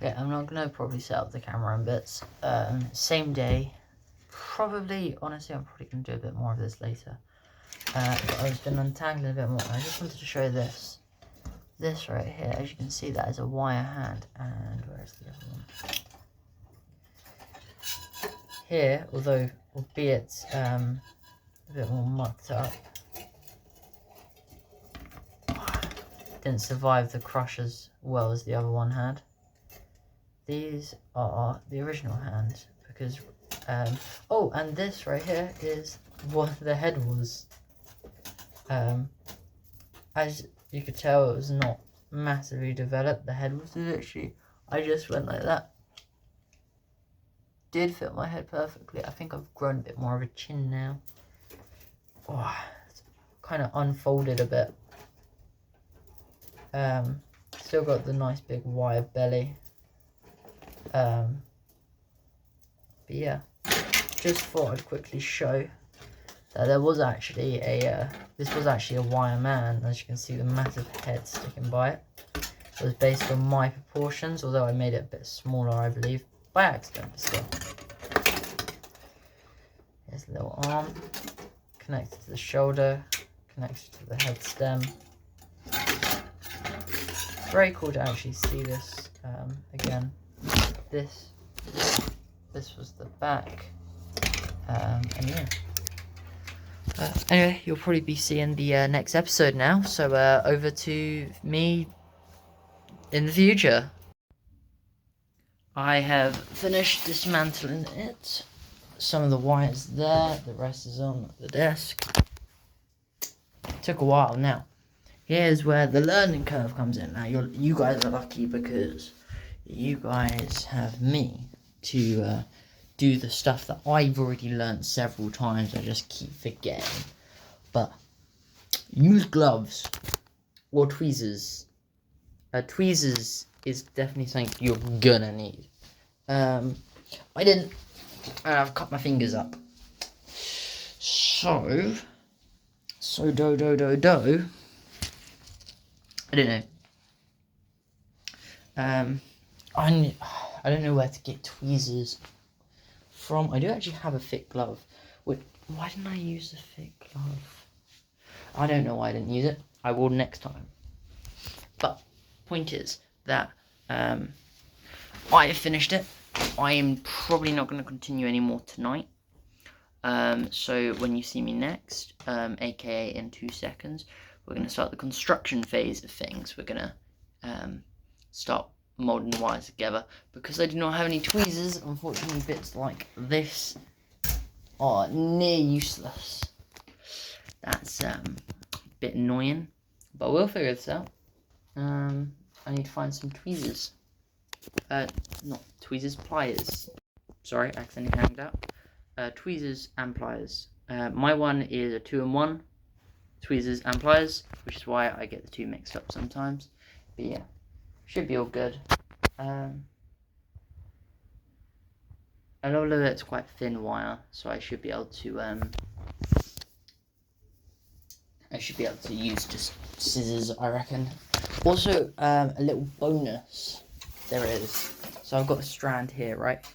Okay, I'm not gonna probably set up the camera in bits. Same day. Probably, honestly, I'm probably gonna do a bit more of this later. But I've been untangling a bit more. I just wanted to show this. This right here, as you can see, that is a wire hand. And where's the other one? Here, although, albeit a bit more mucked up, didn't survive the crush as well as the other one had. These are the original hands because, oh, and this right here is what the head was. As you could tell, it was not massively developed. The head was literally, I just went like that. Did fit my head perfectly. I think I've grown a bit more of a chin now. Oh, it's kind of unfolded a bit. Still got the nice big wire belly. But yeah, just thought I'd quickly show that there was actually a, this was actually a wireman. As you can see, the massive head sticking by it. It was based on my proportions, although I made it a bit smaller, I believe, by accident, but still. Here's a little arm, connected to the shoulder, connected to the head stem. Very cool to actually see this again. This was the back, and yeah. Anyway, you'll probably be seeing the next episode now, so over to me in the future. I have finished dismantling it. Some of the wires there, the rest is on the desk. It took a while. Now, here's where the learning curve comes in. Now, you guys are lucky because you guys have me to do the stuff that I've already learned several times. I just keep forgetting. But use gloves or tweezers. Tweezers is definitely something you're gonna need. I didn't, and I've cut my fingers up. So do. I don't know. I don't know where to get tweezers from. I do actually have a thick glove. Wait, why didn't I use the thick glove? I don't know why I didn't use it. I will next time. But point is that I have finished it. I am probably not going to continue anymore tonight. So when you see me next, aka in 2 seconds, we're going to start the construction phase of things. We're going to start molding the wires together. Because I do not have any tweezers, unfortunately bits like this are near useless. That's a bit annoying, but we'll figure this out. I need to find some tweezers. Not tweezers, pliers. Sorry, accidentally hanged out. Tweezers and pliers. My one is a 2-in-1. Tweezers and pliers, which is why I get the two mixed up sometimes. But yeah, should be all good. A lot of it's quite thin wire, so I should be able to use just scissors, I reckon. Also, a little bonus there is. So I've got a strand here, right?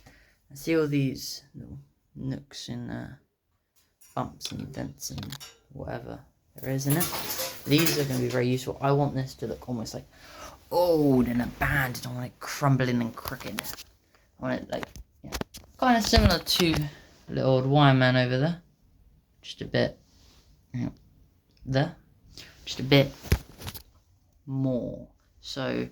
I see all these little nooks and bumps and dents and whatever there is in it. These are going to be very useful. I want this to look almost like old and abandoned. I don't want it crumbling and crooked. I want it like, yeah, kind of similar to the little old wireman over there. Just a bit, yeah, there. Just a bit more. So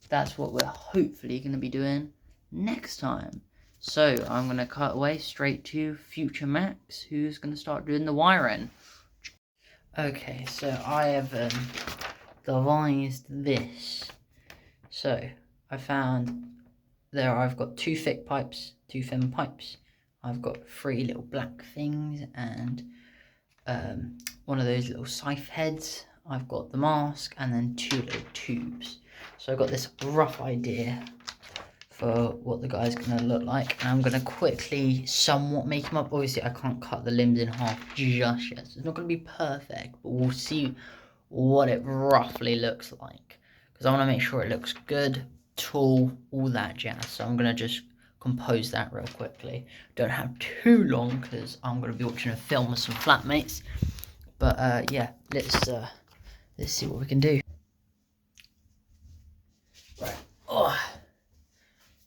that's what we're hopefully going to be doing next time. So I'm going to cut away straight to future Max, who's going to start doing the wiring. Okay, so I have devised this. So I found there I've got 2 thick pipes, 2 thin pipes. I've got 3 little black things and one of those little scythe heads. I've got the mask and then 2 little tubes. So I've got this rough idea for what the guy's going to look like. And I'm going to quickly somewhat make him up. Obviously, I can't cut the limbs in half just yet. So it's not going to be perfect, but we'll see what it roughly looks like. Because I want to make sure it looks good. tool, all that jazz. So I'm gonna just compose that real quickly. Don't have too long because I'm gonna be watching a film with some flatmates. But yeah, let's see what we can do. Right. Oh,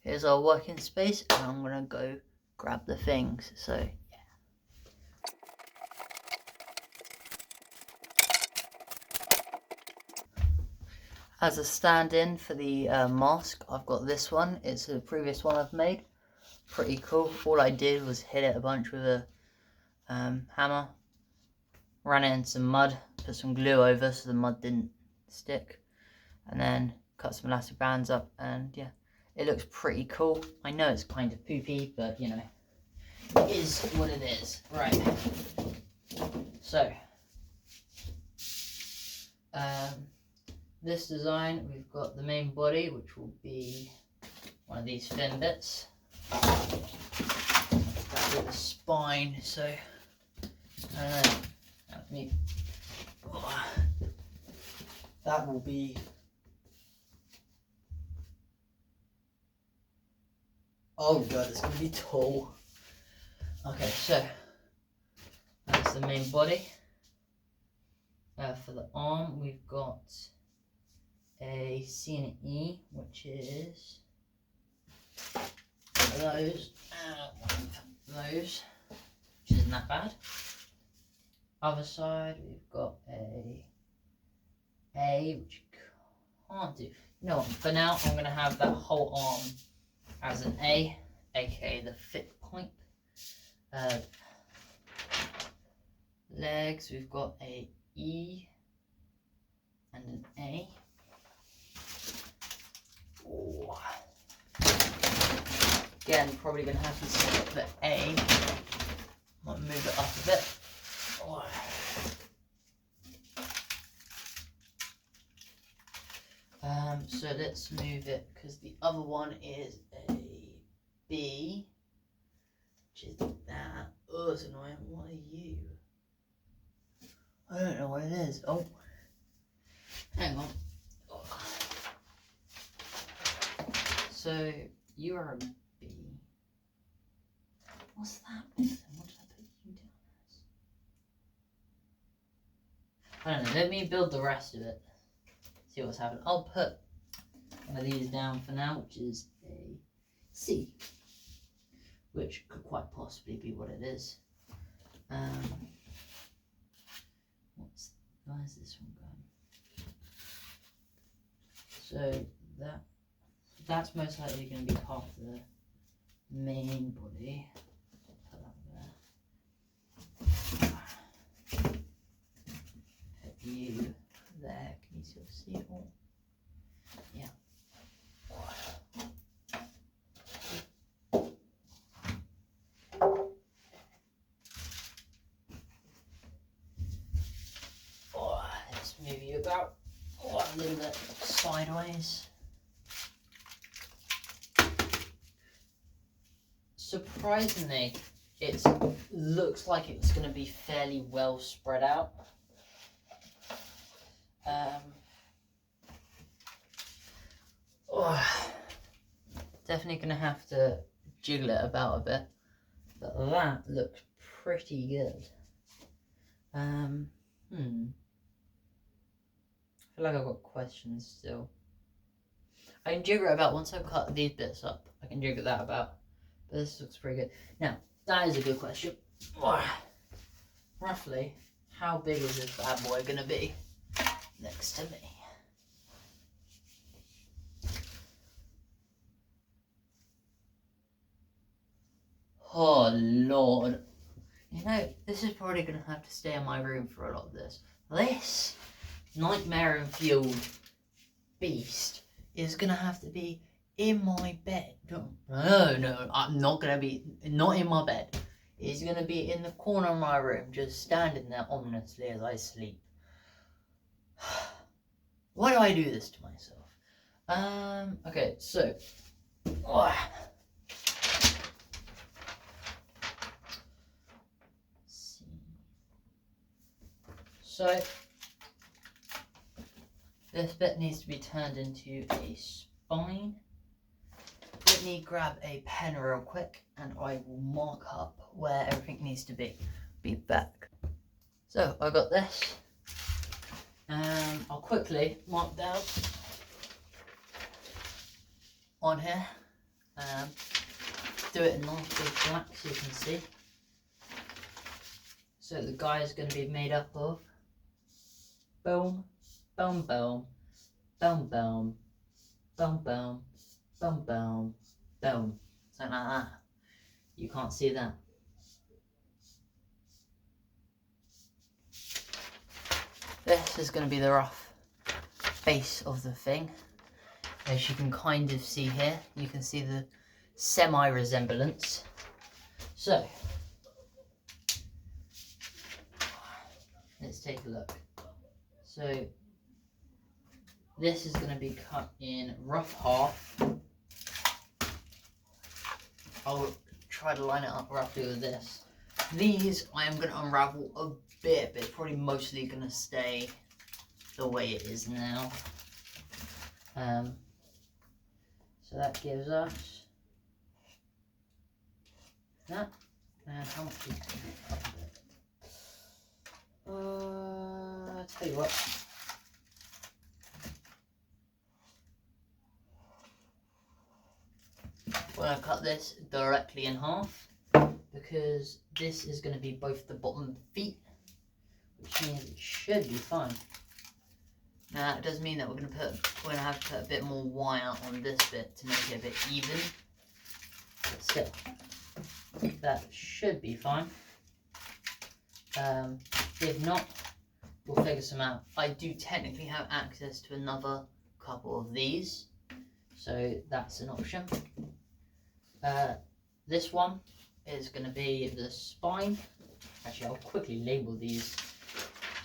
here's our working space, and I'm gonna go grab the things. So yeah. As a stand-in for the mask, I've got this one. It's a previous one I've made. Pretty cool. All I did was hit it a bunch with a hammer, ran it in some mud, put some glue over so the mud didn't stick, and then cut some elastic bands up, and yeah, it looks pretty cool. I know it's kind of poopy, but you know, it is what it is. Right. So, this design, we've got the main body, which will be one of these fin bits. That with the spine, so that will be oh god, it's gonna be tall. Okay, so that's the main body. For the arm, we've got a C and E, which is those, which isn't that bad. Other side, we've got a, which you can't do. You know what, for now, I'm going to have that whole arm as an A, aka the fit point. Legs, we've got a E and an A. Oh. Again, probably going to have to set the A. Might move it up a bit. Oh. So let's move it, because the other one is a B, which is that. Oh, it's annoying. What are you? I don't know what it is. Oh, hang on. Oh. So you are a B. What's that? What did I put you down as? I don't know. Let me build the rest of it. See what's happening. I'll put one of these down for now, which is a C, which could quite possibly be what it is. Why is this one going? So that's most likely going to be part of the main body. Put that there. Put you there. Can you still see it all? Yeah. Let's move you about a little bit sideways. Surprisingly, it looks like it's going to be fairly well spread out. Definitely going to have to jiggle it about a bit, but that looks pretty good. I feel like I've got questions still. I can jiggle it about once I've cut these bits up. I can jiggle that about. But this looks pretty good. Now, that is a good question. Roughly, how big is this bad boy going to be next to me? Oh, Lord. You know, this is probably going to have to stay in my room for a lot of this. This nightmare-fueled beast is going to have to be in my bed. No, I'm not going to be, not in my bed. It's going to be in the corner of my room, just standing there ominously as I sleep. Why do I do this to myself? Okay, so... So, this bit needs to be turned into a spine. Let me grab a pen real quick and I will mark up where everything needs to be. Be back. So I got this. I'll quickly mark down on here. Do it in nice big black so you can see. So the guy is going to be made up of boom, boom, boom, boom, boom, boom, boom, boom, boom, boom. Something like that. You can't see that. This is going to be the rough base of the thing. As you can kind of see here, you can see the semi-resemblance. So, let's take a look. So, this is going to be cut in rough half. I'll try to line it up roughly with this. These I am going to unravel a bit, but it's probably mostly going to stay the way it is now. So that gives us that. And how much is up there? I'll tell you what. We're going to cut this directly in half because this is going to be both the bottom feet, which means it should be fine. Now it does mean that we're going to have to put a bit more wire on this bit to make it a bit even. But still, that should be fine. If not, we'll figure some out. I do technically have access to another couple of these, so that's an option. This one is going to be the spine. Actually, I'll quickly label these.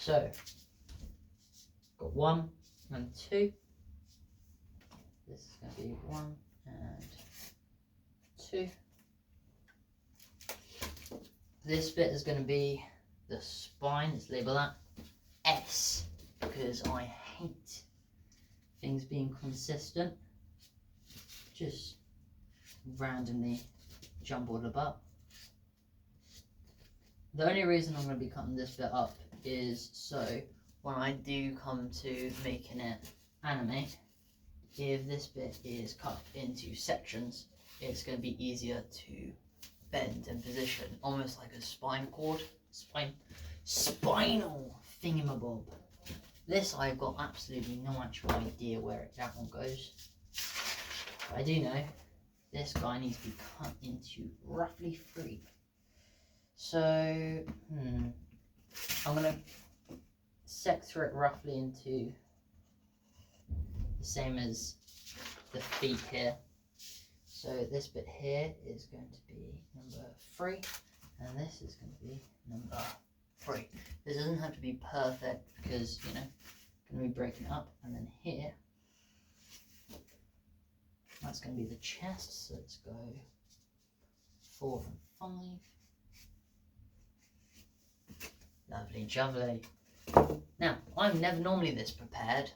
So, got 1 and 2. This is going to be 1 and 2. This bit is going to be the spine. Let's label that S because I hate things being consistent. Just randomly jumbled about. The only reason I'm going to be cutting this bit up is so when I do come to making it animate, if this bit is cut into sections, it's going to be easier to bend and position, almost like a spinal thingamabob. This I've got absolutely no actual idea where that one goes. But I do know this guy needs to be cut into roughly 3. So, I'm going to sector it roughly into the same as the feet here. So this bit here is going to be number 3, and this is going to be number 3. This doesn't have to be perfect because, you know, going to be breaking it up, and then here, that's going to be the chest, so let's go 4 and 5. Lovely jubbly. Now, I'm never normally this prepared,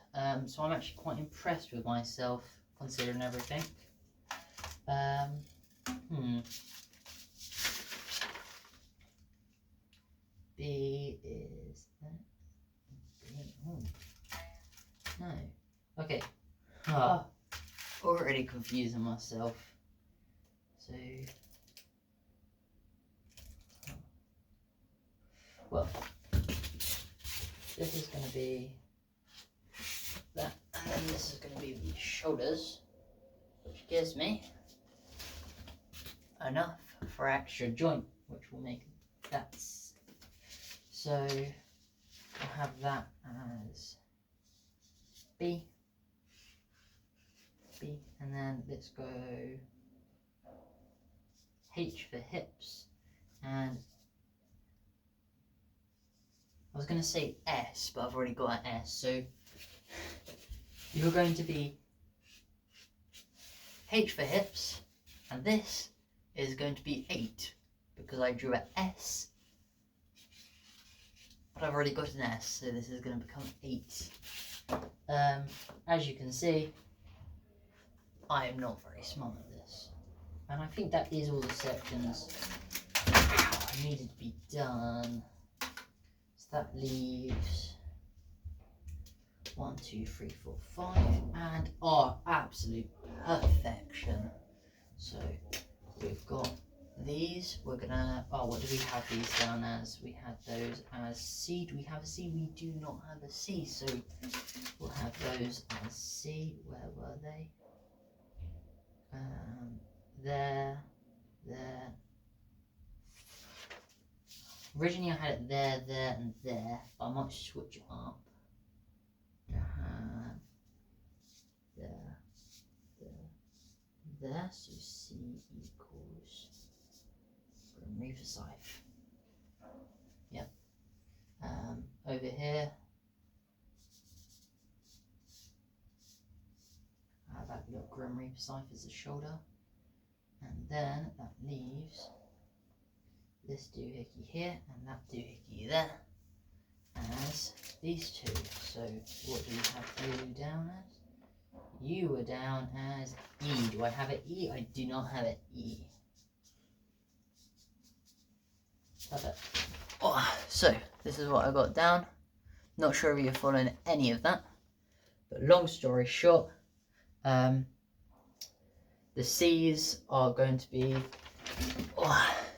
so I'm actually quite impressed with myself considering everything. B is that? B, oh. No. Okay. Already confusing myself. So, well, this is going to be that, and then this is going to be the shoulders, which gives me enough for extra joint, which will make that. So I'll have that as B, and then let's go H for hips, and I was going to say S, but I've already got an S, so you're going to be H for hips, and this is going to be 8, because I drew an S, but I've already got an S, so this is going to become 8. As you can see, I am not very smart at this. And I think that is all the sections needed to be done. So that leaves 1, 2, 3, 4, 5, and our absolute perfection. So we've got these. We're gonna. Oh, what do we have these down as? We had those as C. Do we have a C? We do not have a C. So we'll have those as C. Where were they? There. Originally I had it there, and there, but I might switch it up to have there, so C equals remover scythe. Yep. Over here, that got Grim Reaper Scythe as the shoulder, and then that leaves this doohickey here and that doohickey there as these two. So what do we have you down as? You were down as E. Do I have an E? I do not have an E. Perfect. Oh, so this is what I got down. Not sure if you're following any of that, but long story short, the C's are going to be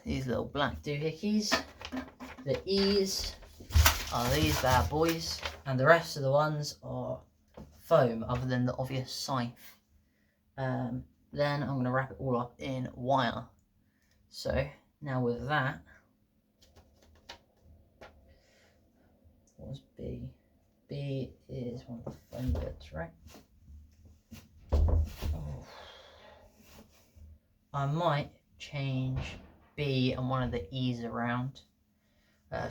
these little black doohickeys. The E's are these bad boys, and the rest of the ones are foam, other than the obvious scythe. Then I'm going to wrap it all up in wire. So now with that, what was B? B is one of the foam bits, right? Oh. I might change B and one of the E's around.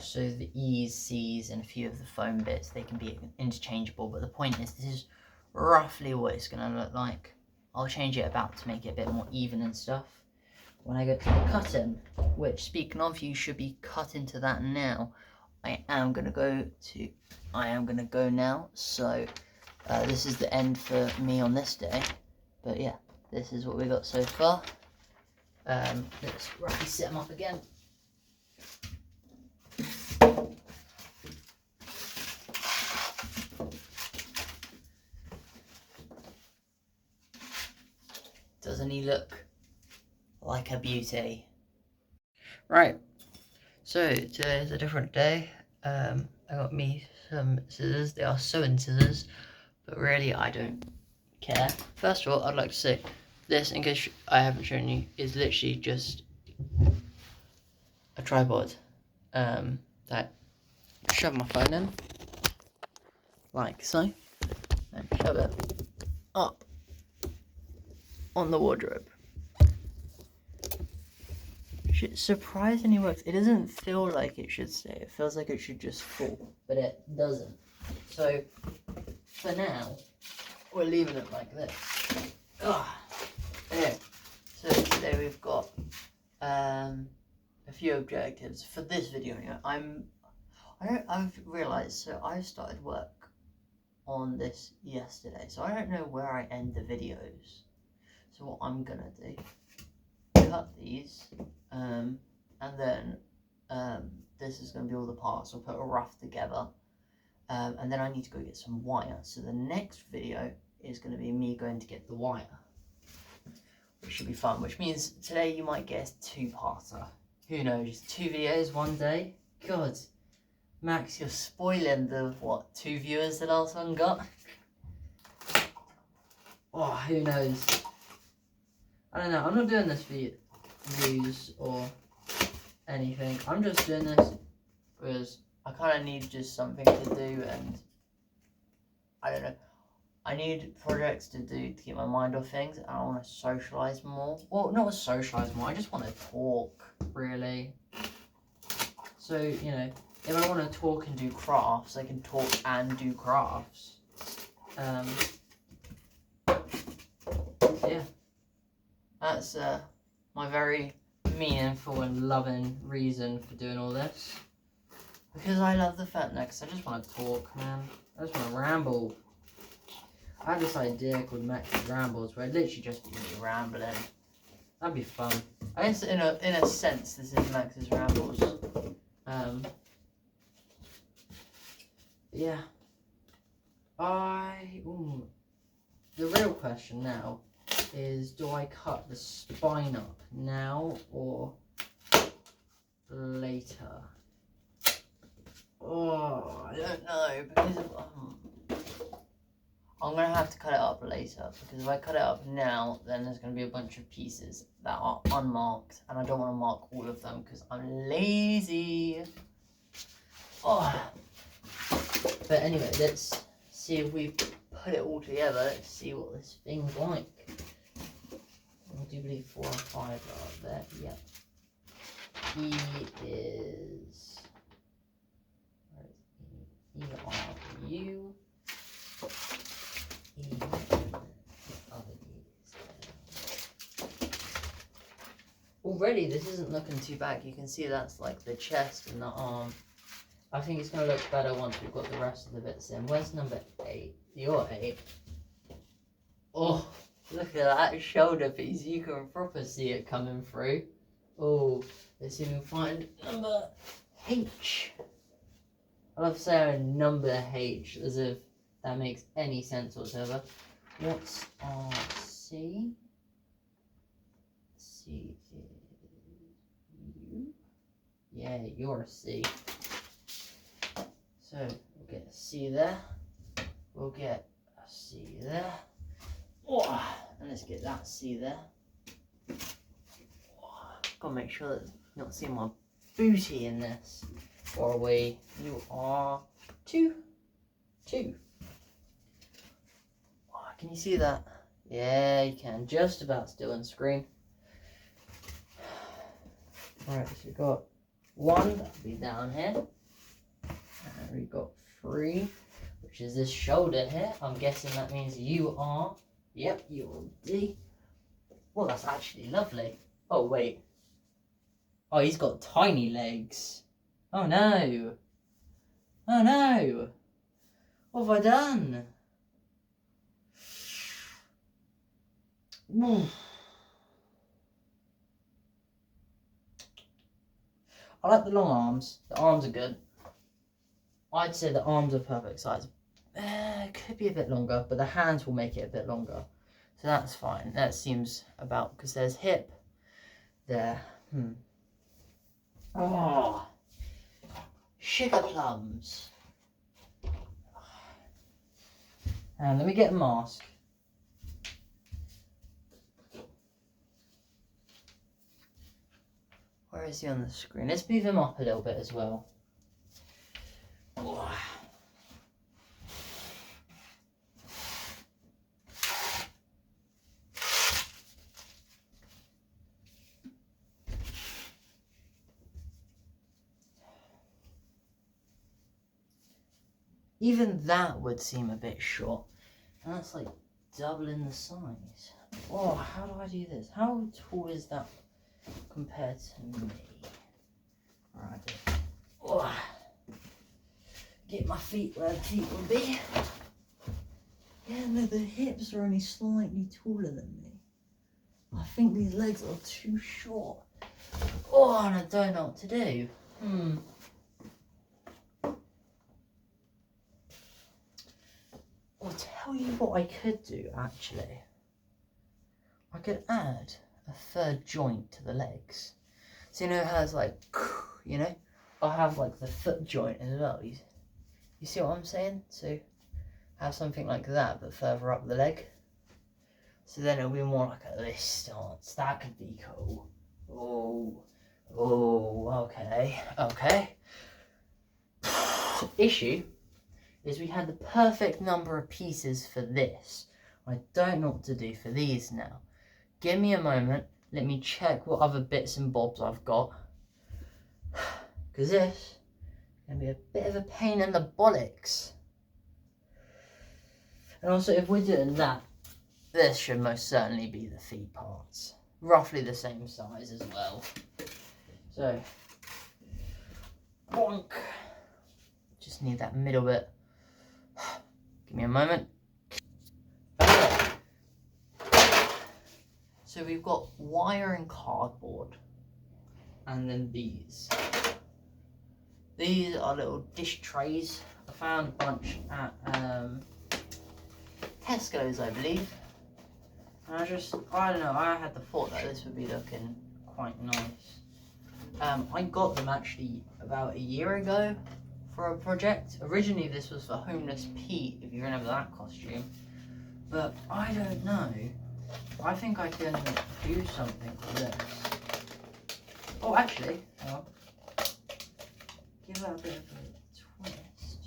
So the E's, C's, and a few of the foam bits, they can be interchangeable, but the point is this is roughly what it's going to look like. I'll change it about to make it a bit more even and stuff when I go to the cutting, which, speaking of, you should be cut into that now. I am going to go now, so this is the end for me on this day, but yeah, this is what we got so far. Let's roughly set them up again. Doesn't he look like a beauty? Right, so today's a different day. I got me some scissors. They are sewing scissors, but really I don't care. First of all, I'd like to say this, in case I haven't shown you, is literally just a tripod that shove my phone in like so, and shove it up on the wardrobe. It surprisingly works. It doesn't feel like it should stay. It feels like it should just fall, but it doesn't. So for now, we're leaving it like this. Okay. So today we've got a few objectives for this video. I've realised, so I started work on this yesterday, so I don't know where I end the videos. So what I'm gonna do, cut these, and then this is gonna be all the parts. I'll put a rough together, and then I need to go get some wire. So the next video is gonna be me going to get the wire, which should be fun. Which means today you might get a two-parter. Who knows? 2 videos one day. God, Max, you're spoiling the 2 viewers the last one got. Oh, who knows? I don't know. I'm not doing this for views or anything. I'm just doing this because I kind of need just something to do, and I don't know. I need projects to do to get my mind off things, and I want to socialise more. Well, not socialise more. I just want to talk, really. So, you know, if I want to talk and do crafts, I can talk and do crafts. Yeah. That's my very meaningful and loving reason for doing all this. Because I love the fatnecks. I just want to talk, man. I just want to ramble. I had this idea called Max's Rambles where it'd literally just be me rambling. That'd be fun. I guess in a sense this is Max's Rambles. Yeah. The real question now is, do I cut the spine up now or later? Oh, I don't know, because I'm going to have to cut it up later, because if I cut it up now, then there's going to be a bunch of pieces that are unmarked, and I don't want to mark all of them, because I'm lazy. Oh. But anyway, let's see if we put it all together. Let's see what this thing's like. I do believe 4 and 5 are there. Yep. E is... Where is E? E are you. E. Other E is there. Already, this isn't looking too bad. You can see that's like the chest and the arm. I think it's going to look better once we've got the rest of the bits in. Where's number 8? You're 8. Oh, look at that shoulder piece. You can proper see it coming through. Oh, let's see if we can find number H. I love saying number H as if that makes any sense whatsoever. What's our C? C is you. Yeah, you're a C. So we'll get a C there. We'll get a C there. Oh, and let's get that C there. Oh, gotta make sure that you're not seeing my booty in this. Or we, you are 2. 2. Oh, can you see that? Yeah, you can. Just about still on screen. Alright, so we've got 1, that'll be down here. And we've got 3, which is this shoulder here. I'm guessing that means you are. Yep, you're D. Well, that's actually lovely. Oh, wait. Oh, he's got tiny legs. Oh, no. Oh, no. What have I done? Oof. I like the long arms. The arms are good. I'd say the arms are perfect size. Could be a bit longer, but the hands will make it a bit longer. So that's fine. That seems about, because there's hip there. Oh, sugar plums. And let me get a mask. Where is he on the screen? Let's move him up a little bit as well. Oh. Even that would seem a bit short. And that's like doubling the size. Oh, how do I do this? How tall is that compared to me? Alright. Oh. Get my feet where the feet will be. Yeah, no, the hips are only slightly taller than me. I think these legs are too short. Oh, and I don't know what to do. I'll tell you what I could do, actually. I could add a third joint to the legs. So, you know, it has like, you know, I'll have like the foot joint as well. You see what I'm saying? So, have something like that, but further up the leg. So then it'll be more like a this stance. That could be cool. Okay. Issue is we had the perfect number of pieces for this. I don't know what to do for these now. Give me a moment. Let me check what other bits and bobs I've got. Because this is going to be a bit of a pain in the bollocks. And also, if we're doing that, this should most certainly be the feet parts. Roughly the same size as well. So, bonk. Just need that middle bit. Give me a moment. So we've got wire and cardboard. And then these. These are little dish trays. I found a bunch at Tesco's, I believe. And I don't know, I had the thought that this would be looking quite nice. I got them actually about a year ago for a project. Originally this was for Homeless Pete, if you remember that costume. But I don't know. I think I can do something with this. Oh, actually, well, give that a bit of a twist.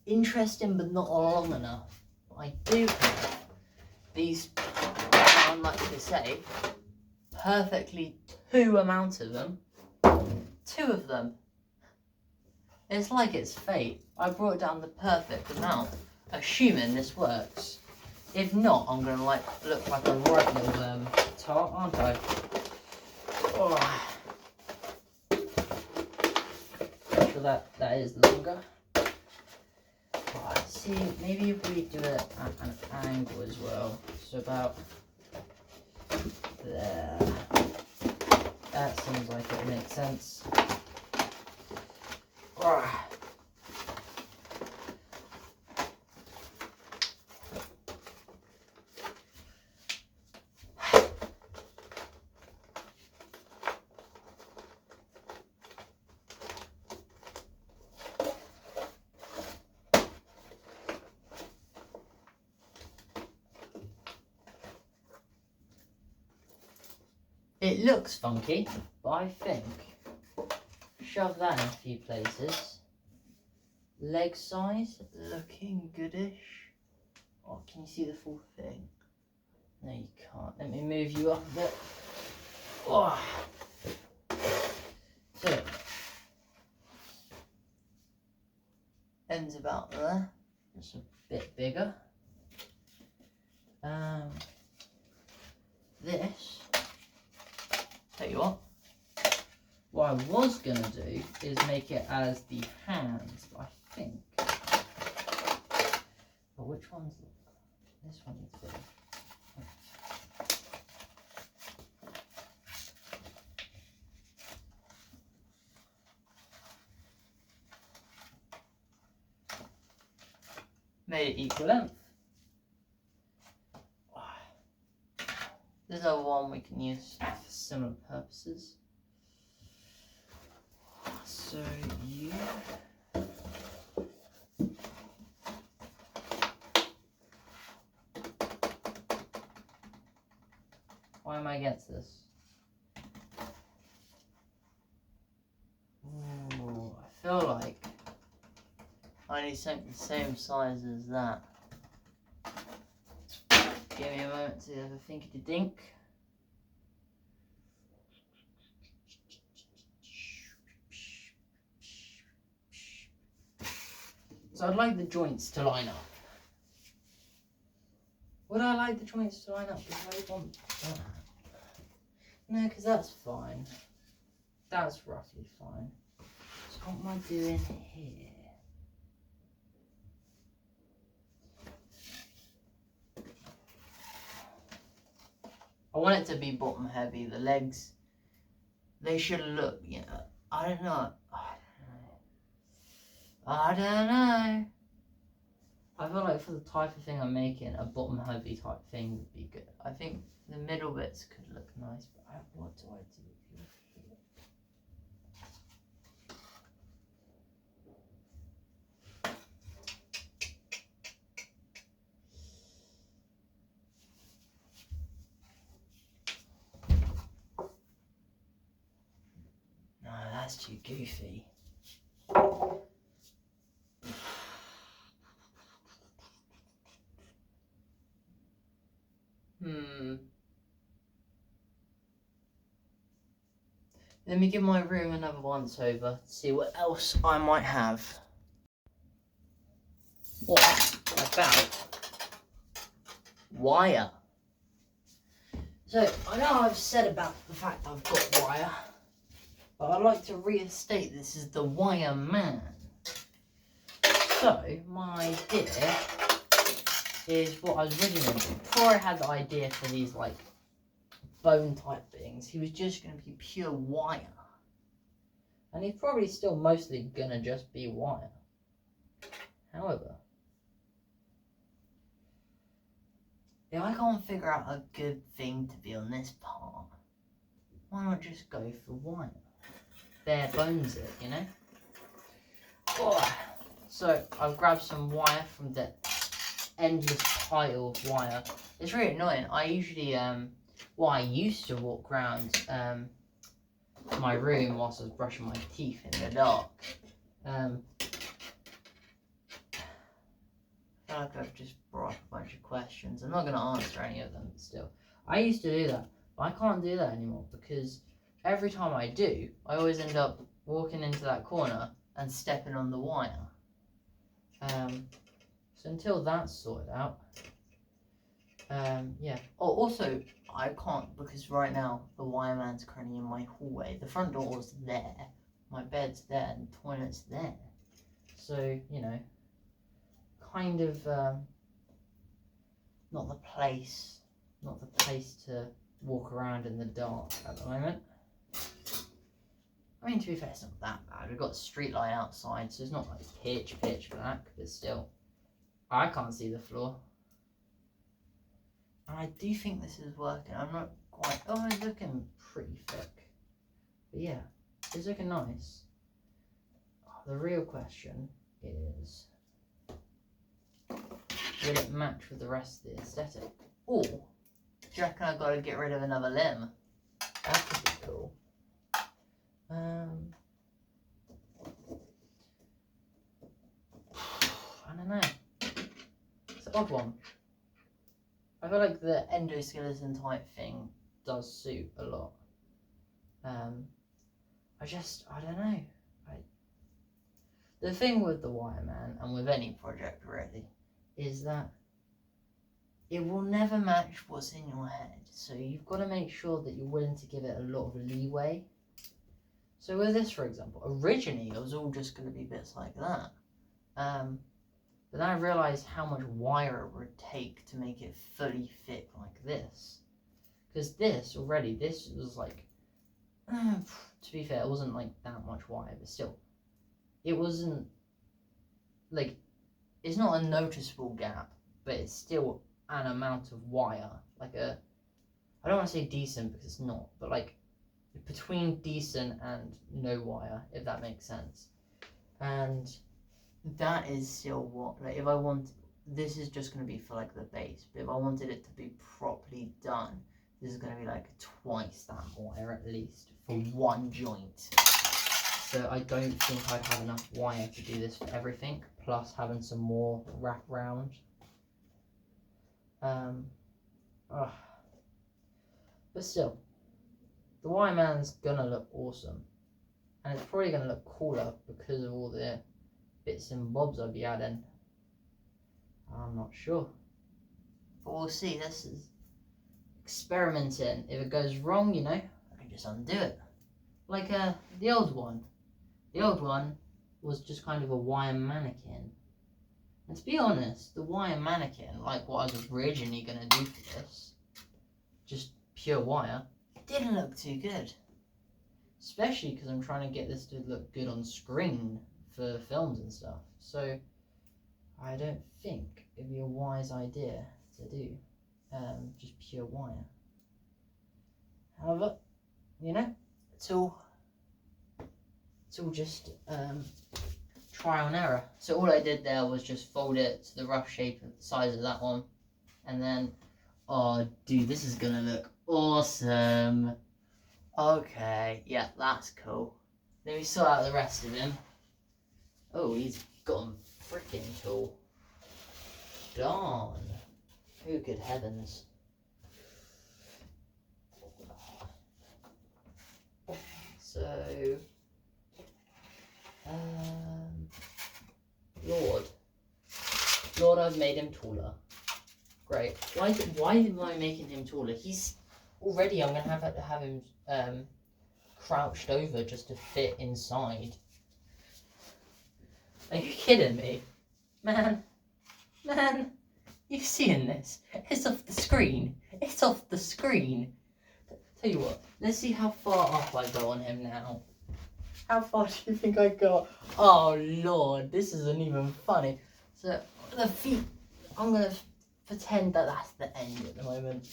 Interesting, but not long enough. I do have these, unlike to say, perfectly two amounts of them. Two of them. It's like it's fate. I brought down the perfect amount, assuming this works. If not, I'm gonna look like a right little tart, aren't I? Oh. Make sure that is longer. See, maybe if we do it at an angle as well. So about there. That seems like it makes sense. It looks funky, but I think shove that in a few places. Leg size, looking goodish. Oh, can you see the full thing? No, you can't. Let me move you up a bit. Oh. So, ends about there. Just a bit bigger. This. Tell you what I was going to do is make it as the hands, but I think, but which one's, this one needs big. Made it equal length. There's another one we can use for similar purposes. So you why am I against this? Ooh, I feel like I need something the same size as that. Give me a moment to have a thinky dink. So I'd like the joints to line up. Would I like the joints to line up? Because I want that. No, because that's fine. That's roughly fine. So what am I doing here? I want it to be bottom heavy. The legs, they should look, you know, I don't know. I feel like for the type of thing I'm making, a bottom heavy type thing would be good. I think the middle bits could look nice, but what do I do here? No, that's too goofy. Let me give my room another once over, see what else I might have. What about wire? So, I know I've said about the fact I've got wire, But I'd like to reinstate this is the wireman. So, my idea is what I was originally doing. Before I had the idea for these, like, bone type things, he was just going to be pure wire. And he's probably still mostly going to just be wire. However, if I can't figure out a good thing to be on this part, why not just go for wire? Bare bones it, you know? Oh. So I've grabbed some wire from the endless pile of wire. It's really annoying. I usually, I used to walk around my room whilst I was brushing my teeth in the dark. I feel like I've just brought up a bunch of questions. I'm not going to answer any of them still. I used to do that, but I can't do that anymore because every time I do, I always end up walking into that corner and stepping on the wire. So until that's sorted out, yeah. Oh, also, I can't because right now the wireman's currently in my hallway. The front door's there, my bed's there, and the toilet's there. So, you know, kind of not the place to walk around in the dark at the moment. I mean, to be fair, it's not that bad. We've got a street light outside, so it's not like pitch black, but still. I can't see the floor. And I do think this is working. I'm not quite... Oh, it's looking pretty thick. But yeah, it's looking nice. The real question is... will it match with the rest of the aesthetic? Or, do you reckon I've got to get rid of another limb? That could be cool. I don't know. It's an odd one. I feel like the endoskeleton type thing does suit a lot. I don't know. The thing with the wireman, and with any project really, is that it will never match what's in your head. So you've got to make sure that you're willing to give it a lot of leeway. So with this, for example, originally it was all just going to be bits like that. But then I realised how much wire it would take to make it fully fit like this. Because this was like, to be fair, it wasn't like that much wire, but still. It wasn't, like, it's not a noticeable gap, but it's still an amount of wire. Like I don't want to say decent because it's not, but like, between decent and no wire, if that makes sense. And that is still what, like, if I want, this is just going to be for like the base, but if I wanted it to be properly done, this is going to be like twice that wire at least for one joint. So I don't think I'd have enough wire to do this for everything, plus having some more wrap around. But still, the wireman's gonna look awesome, and it's probably gonna look cooler because of all the bits and bobs I'll be adding. I'm not sure, but we'll see. This is experimenting. If it goes wrong, you know, I can just undo it. Like the old one. The old one was just kind of a wire mannequin. And to be honest, the wire mannequin, like what I was originally going to do for this, just pure wire, didn't look too good. Especially because I'm trying to get this to look good on screen for films and stuff. So I don't think it'd be a wise idea to do just pure wire. However, you know, it's all just trial and error. So all I did there was just fold it to the rough shape of the size of that one, and then, oh dude, this is gonna look awesome. Okay, yeah, that's cool. Let me sort out the rest of him. Oh, he's got a freaking tool. Darn. Oh, good heavens. So, Lord, I've made him taller. Great. Why am I making him taller? He's already. I'm gonna have to have him crouched over just to fit inside. Are you kidding me? Man, you seeing this? It's off the screen. It's off the screen. Tell you what, let's see how far up I go on him now. How far do you think I got? Oh Lord, this isn't even funny. So the feet, I'm gonna pretend that that's the end at the moment.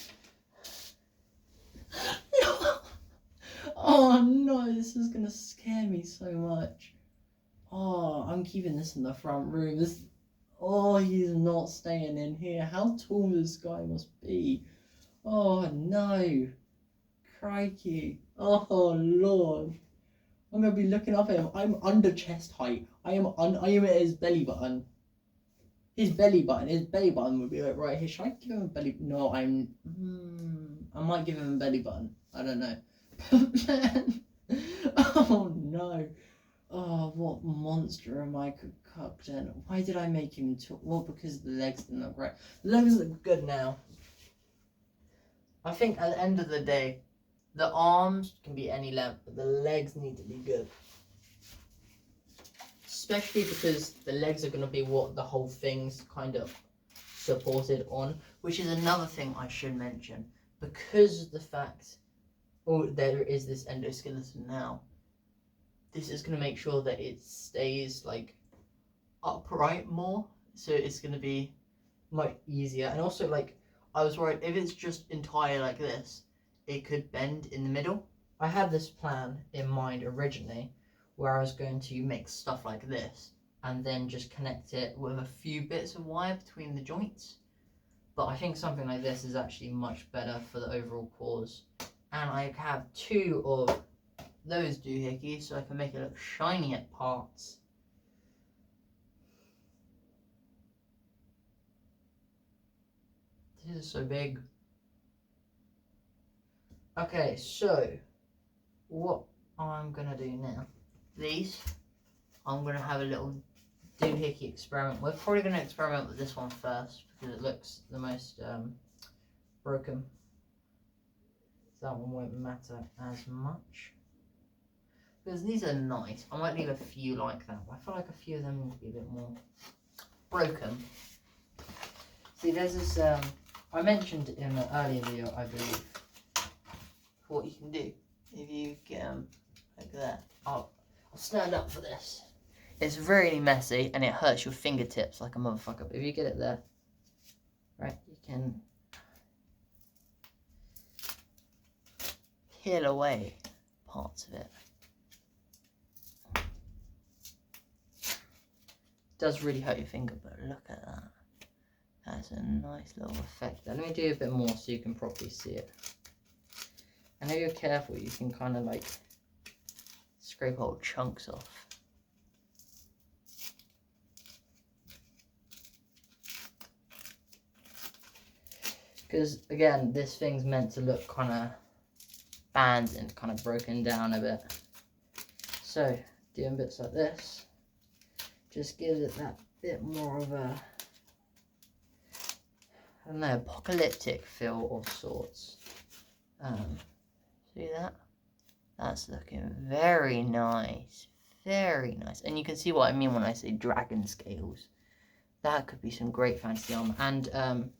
No. Oh no, this is gonna scare me so much. Oh, I'm keeping this in the front room. Oh, he's not staying in here. How tall this guy must be. Oh no. Crikey. Oh Lord. I'm gonna be looking up at him. I'm under chest height. I am at his belly button. His belly button would be like right here. Should I give him a belly? No, I might give him a belly button. I don't know. Man. Oh no. Oh, what monster am I concocting? Why did I make him tall? Well, because the legs didn't look right. The legs look good now. I think at the end of the day, the arms can be any length, but the legs need to be good. Especially because the legs are going to be what the whole thing's kind of supported on, which is another thing I should mention. Because of the fact, there is this endoskeleton now, this is going to make sure that it stays like upright more, so it's going to be much easier. And also, like, I was worried if it's just entire like this, it could bend in the middle. I had this plan in mind originally where I was going to make stuff like this and then just connect it with a few bits of wire between the joints, but I think something like this is actually much better for the overall cause. And I have 2 of those doohickeys so I can make it look shiny at parts. This is so big. Okay, so what I'm gonna do now, these I'm gonna have a little doohickey experiment. We're probably gonna experiment with this one first because it looks the most broken. That one won't matter as much. Because these are nice. I might leave a few like that, but I feel like a few of them need to be a bit more broken. See, there's this, I mentioned in an earlier video, I believe, what you can do if you get them like that. I'll stand up for this. It's really messy and it hurts your fingertips like a motherfucker, but if you get it there, right, you can peel away parts of it. Does really hurt your finger, but look at that. That's a nice little effect there. Let me do a bit more so you can properly see it. And if you're careful, you can kind of like scrape old chunks off. Because again, this thing's meant to look kind of banned and kind of broken down a bit. So doing bits like this just gives it that bit more of a, I don't know, apocalyptic feel of sorts. See that? That's looking very nice. Very nice. And you can see what I mean when I say dragon scales. That could be some great fantasy armor. And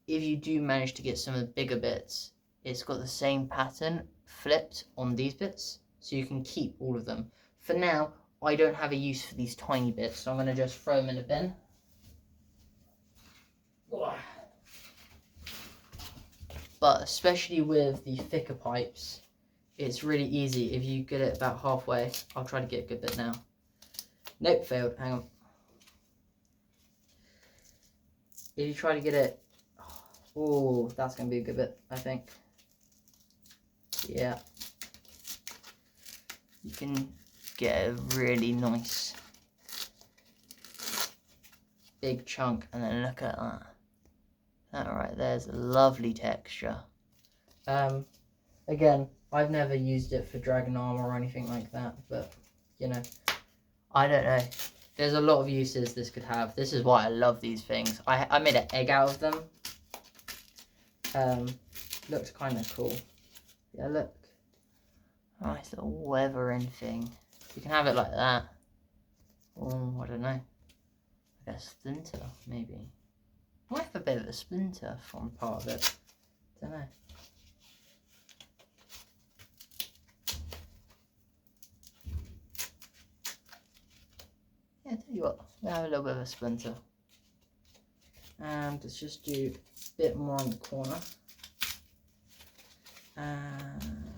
if you do manage to get some of the bigger bits, it's got the same pattern flipped on these bits. So you can keep all of them. For now, I don't have a use for these tiny bits, so I'm going to just throw them in a bin. But especially with the thicker pipes, it's really easy. If you get it about halfway, I'll try to get a good bit now. Nope, failed. Hang on. If you try to get it, oh, that's going to be a good bit, I think. Yeah. You can get a really nice big chunk, and then look at that. That right there's a lovely texture. Again, I've never used it for dragon armor or anything like that, but you know, I don't know. There's a lot of uses this could have. This is why I love these things. I made an egg out of them. Looked kind of cool. Yeah, look. Nice little weathering thing. You can have it like that. Or, I don't know. Like a splinter, maybe. Might have a bit of a splinter from part of it. Don't know. Yeah, tell you what, we'll have a little bit of a splinter. And let's just do a bit more on the corner. And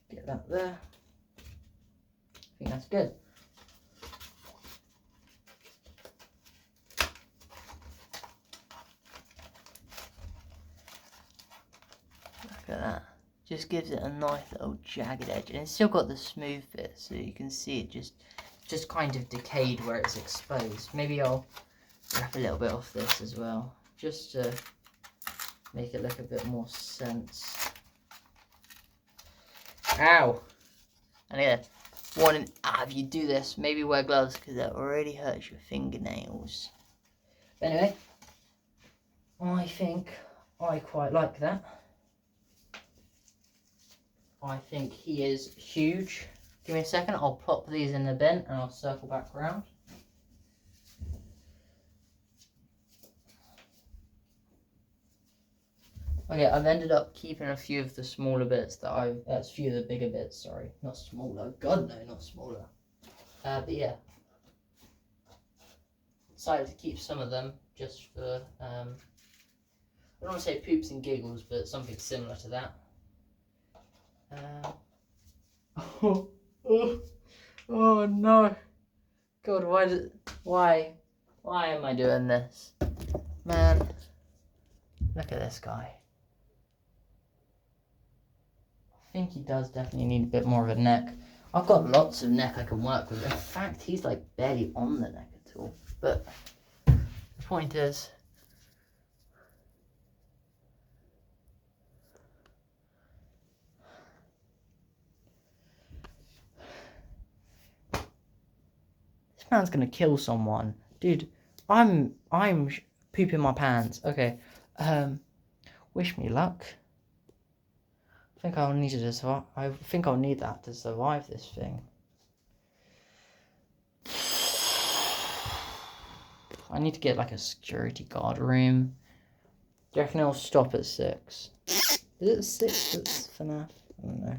get that there. I think that's good. Look at that. Just gives it a nice little jagged edge, and it's still got the smooth bit, so you can see it just kind of decayed where it's exposed. Maybe I'll wrap a little bit off this as well, just to make it look a bit more sense. Ow! And again, warning, if you do this, maybe wear gloves because that already hurts your fingernails. But anyway, I think I quite like that. I think he is huge. Give me a second, I'll plop these in the bin and I'll circle back around. Okay, I've ended up keeping a few of the smaller bits that's a few of the bigger bits, sorry. Not smaller, God no, not smaller. But yeah. Decided to keep some of them just for, I don't want to say poops and giggles, but something similar to that. Oh no. God, why am I doing this? Man, look at this guy. I think he does definitely need a bit more of a neck. I've got lots of neck I can work with. In fact, he's like barely on the neck at all. But the point is, this man's gonna kill someone. Dude, I'm pooping my pants. Okay. Wish me luck. I think I'll need that to survive this thing. I need to get like a security guard room. Do you reckon it'll stop at 6? Is it 6 that's FNAF? I don't know.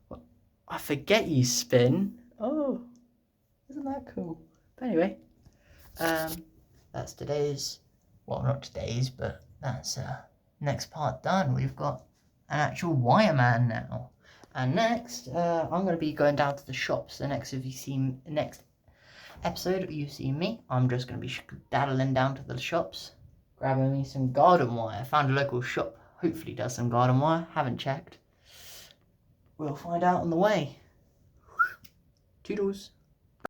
What? I forget you spin. Oh, isn't that cool? But anyway, that's today's, well, not today's, but that's next part done. We've got an actual wireman now. And next, I'm going to be going down to the shops. The next episode you see me, I'm just going to be daddling down to the shops, grabbing me some garden wire. I found a local shop, hopefully does some garden wire, haven't checked. We'll find out on the way. Toodles.